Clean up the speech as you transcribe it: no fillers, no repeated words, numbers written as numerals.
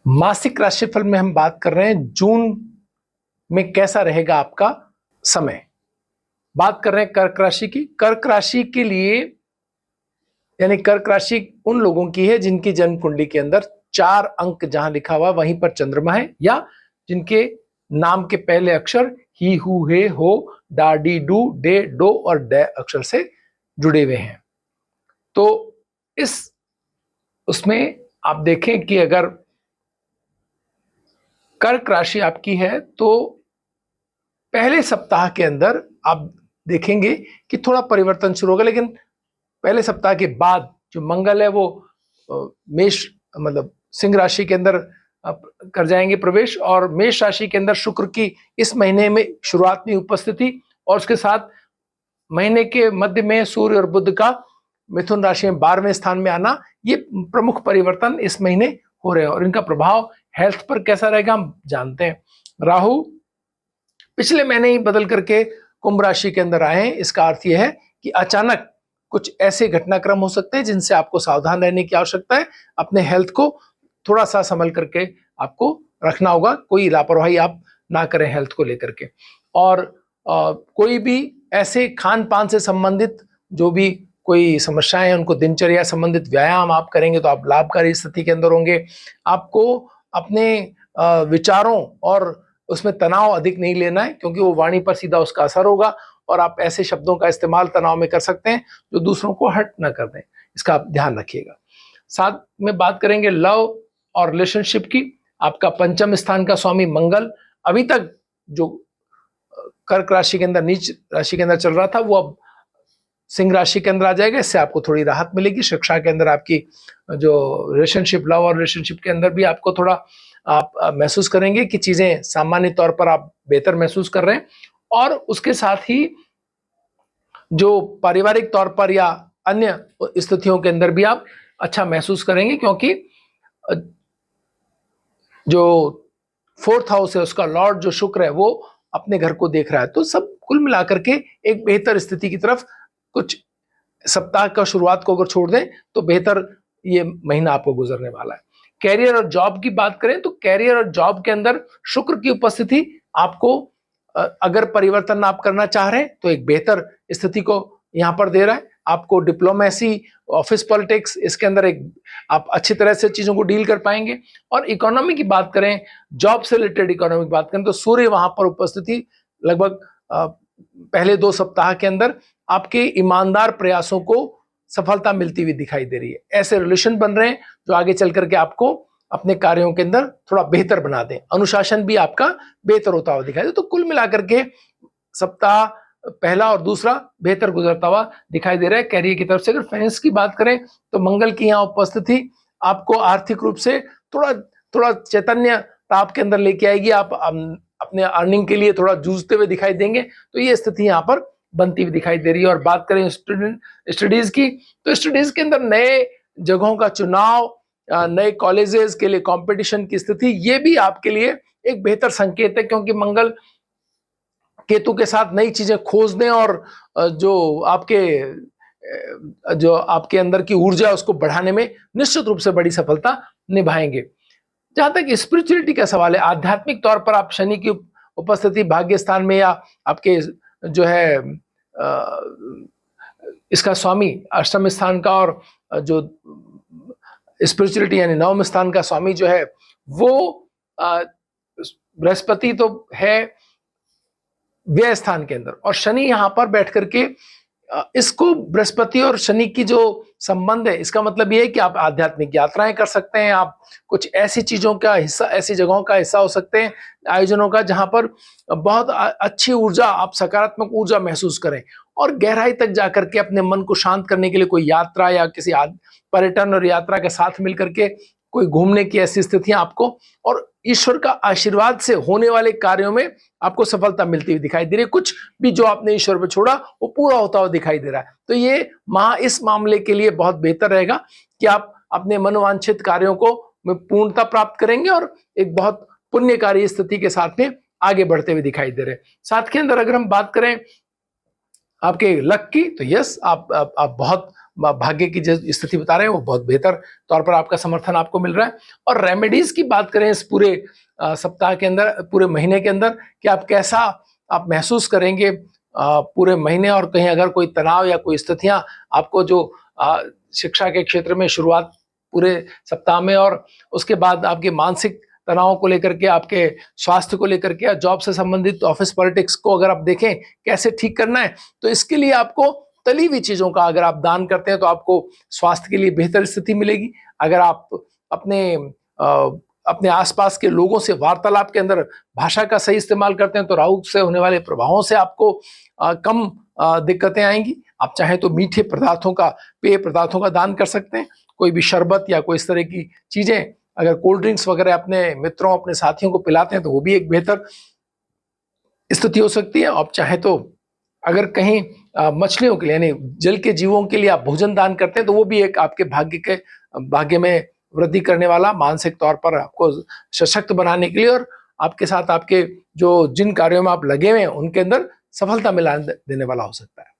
मासिक राशिफल में हम बात कर रहे हैं जून में कैसा रहेगा आपका समय। बात कर रहे हैं कर्क राशि की। कर्क राशि के लिए यानी कर्क राशि उन लोगों की है जिनकी जन्म कुंडली के अंदर 4 अंक जहां लिखा हुआ वहीं पर चंद्रमा है, या जिनके नाम के पहले अक्षर ही, हु, हे, हो, डा, डी, डू, डे, डो और डे अक्षर से जुड़े हुए हैं। तो इस उसमें आप देखें कि अगर कर्क राशि आपकी है तो पहले सप्ताह के अंदर आप देखेंगे कि थोड़ा परिवर्तन शुरू होगा, लेकिन पहले सप्ताह के बाद जो मंगल है वो मेष मतलब सिंह राशि के अंदर कर जाएंगे प्रवेश, और मेष राशि के अंदर शुक्र की इस महीने में शुरुआत में उपस्थिति, और उसके साथ महीने के मध्य में सूर्य और बुध का मिथुन राशि में 12वें स्थान में आना, ये प्रमुख परिवर्तन इस महीने हो रहे हैं। और इनका प्रभाव हेल्थ पर कैसा रहेगा हम जानते हैं। राहु पिछले महीने ही बदल करके कुंभ राशि के अंदर आए हैं। इसका अर्थ यह है कि अचानक कुछ ऐसे घटनाक्रम हो सकते हैं जिनसे आपको सावधान रहने की आवश्यकता है। अपने हेल्थ को थोड़ा सा संभल करके आपको रखना होगा, कोई लापरवाही आप ना करें हेल्थ को लेकर के। और कोई भी ऐसे खान पान से संबंधित जो भी कोई समस्याएं हैं उनको दिनचर्या संबंधित व्यायाम आप करेंगे तो आप लाभकारी स्थिति के अंदर होंगे। आपको अपने विचारों और उसमें तनाव अधिक नहीं लेना है, क्योंकि वो वाणी पर सीधा उसका असर होगा और आप ऐसे शब्दों का इस्तेमाल तनाव में कर सकते हैं जो दूसरों को हर्ट ना कर दें। इसका आप ध्यान रखिएगा। साथ में बात करेंगे लव और रिलेशनशिप की। आपका पंचम स्थान का स्वामी मंगल अभी तक जो कर्क राशि के अंदर नीच राशि के अंदर चल रहा था वो अब सिंह राशि के अंदर आ जाएगा। इससे आपको थोड़ी राहत मिलेगी। शिक्षा के अंदर आपकी जो रिलेशनशिप, लव और रिलेशनशिप के अंदर भी आपको थोड़ा आप महसूस करेंगे कि चीजें सामान्य तौर पर आप बेहतर महसूस कर रहे हैं। और उसके साथ ही जो पारिवारिक तौर पर या अन्य स्थितियों के अंदर भी आप अच्छा महसूस करेंगे, क्योंकि जो 4th हाउस है उसका लॉर्ड जो शुक्र है वो अपने घर को देख रहा है। तो सब कुल मिलाकर के एक बेहतर स्थिति की तरफ कुछ सप्ताह का शुरुआत को अगर छोड़ दें तो बेहतर ये महीना आपको गुजरने वाला है। कैरियर और जॉब की बात करें तो कैरियर और जॉब के अंदर शुक्र की उपस्थिति आपको अगर परिवर्तन आप करना चाह रहे हैं तो एक बेहतर स्थिति को यहां पर दे रहा है। आपको डिप्लोमेसी, ऑफिस पॉलिटिक्स, इसके अंदर एक आप अच्छी तरह से चीजों को डील कर पाएंगे। और इकोनॉमी की बात करें, जॉब से रिलेटेड इकोनॉमी की बात करें तो सूर्य वहां पर उपस्थिति लगभग पहले 2 सप्ताह के अंदर आपके ईमानदार प्रयासों को सफलता मिलती हुई दिखाई दे रही है। ऐसे रिलेशन बन रहे हैं जो आगे चल करके आपको अपने कार्यों के अंदर थोड़ा बेहतर बना दें। अनुशासन भी आपका बेहतर होता हुआ दिखाई दे। तो कुल मिलाकर के सप्ताह पहला और दूसरा बेहतर गुजरता हुआ दिखाई दे रहा है कैरियर की तरफ से। अगर फाइनेंस की बात करें तो मंगल की यहाँ उपस्थिति आपको आर्थिक रूप से थोड़ा थोड़ा चैतन्यता आपके अंदर लेके आएगी। आप अपने अर्निंग के लिए थोड़ा जूझते हुए दिखाई देंगे। तो ये स्थिति यहाँ पर बनती हुई दिखाई दे रही है। और बात करें स्टडीज की तो स्टडीज के अंदर नए जगहों का चुनाव, नए कॉलेजेस के लिए कंपटीशन की स्थिति, ये भी आपके लिए एक बेहतर संकेत है, क्योंकि मंगल केतु के साथ नई चीजें खोजने और जो आपके अंदर की ऊर्जा उसको बढ़ाने में निश्चित रूप से बड़ी सफलता निभाएंगे। जहां तक स्पिरिचुअलिटी का सवाल है, आध्यात्मिक तौर पर आप शनि की उपस्थिति भाग्य स्थान में या आपके जो है इसका स्वामी अष्टम स्थान का और जो स्पिरिचुअलिटी यानी 9वें स्थान का स्वामी जो है वो बृहस्पति तो है व्यय स्थान के अंदर, और शनि यहां पर बैठ करके इसको बृहस्पति और शनि की जो संबंध है इसका मतलब ये है कि आप आध्यात्मिक यात्राएं कर सकते हैं। आप कुछ ऐसी चीजों का हिस्सा, ऐसी जगहों का हिस्सा हो सकते हैं, आयोजनों का, जहां पर बहुत अच्छी ऊर्जा, आप सकारात्मक ऊर्जा महसूस करें और गहराई तक जाकर के अपने मन को शांत करने के लिए कोई यात्रा या किसी पर्यटन और यात्रा के साथ मिलकर के कोई घूमने की ऐसी स्थितियां आपको और ईश्वर का आशीर्वाद से होने वाले कार्यों में आपको सफलता मिलती हुई दिखाई दे रही है। कुछ भी जो आपने ईश्वर पे छोड़ा वो पूरा होता हुआ दिखाई दे रहा है। तो ये माह इस मामले के लिए बहुत बेहतर रहेगा कि आप अपने मनोवांछित कार्यों को पूर्णता प्राप्त करेंगे और एक बहुत पुण्यकारी स्थिति के साथ में आगे बढ़ते हुए दिखाई दे रहे हैं। साथ के अंदर अगर हम बात करें आपके लक की तो यस, आप बहुत भाग्य की जो स्थिति बता रहे हैं वो बहुत बेहतर तौर पर आपका समर्थन आपको मिल रहा है। और रेमेडीज की बात करें इस पूरे सप्ताह के अंदर, पूरे महीने के अंदर, कि आप कैसा आप महसूस करेंगे पूरे महीने, और कहीं अगर कोई तनाव या कोई स्थितियां आपको जो शिक्षा के क्षेत्र में शुरुआत पूरे सप्ताह में, और उसके बाद आपके मानसिक तनाव को लेकर के, आपके स्वास्थ्य को लेकर के, जॉब से संबंधित ऑफिस पॉलिटिक्स को अगर आप देखें कैसे ठीक करना है, तो इसके लिए आपको तली हुई चीजों का अगर आप दान करते हैं तो आपको स्वास्थ्य के लिए बेहतर स्थिति मिलेगी। अगर आप अपने आसपास के लोगों से वार्तालाप के अंदर भाषा का सही इस्तेमाल करते हैं तो राहु से होने वाले प्रभावों से आपको कम दिक्कतें आएंगी। आप चाहें तो मीठे पदार्थों का, पेय पदार्थों का दान कर सकते हैं, कोई भी शरबत या कोई इस तरह की चीजें, अगर कोल्ड ड्रिंक्स वगैरह अपने मित्रों, अपने साथियों को पिलाते हैं तो वो भी एक बेहतर स्थिति हो सकती है। आप चाहे तो अगर कहीं मछलियों के लिए, यानी जल के जीवों के लिए आप भोजन दान करते हैं तो वो भी एक आपके भाग्य में वृद्धि करने वाला, मानसिक तौर पर आपको सशक्त बनाने के लिए, और आपके साथ आपके जो जिन कार्यों में आप लगे हुए हैं उनके अंदर सफलता मिला देने वाला हो सकता है।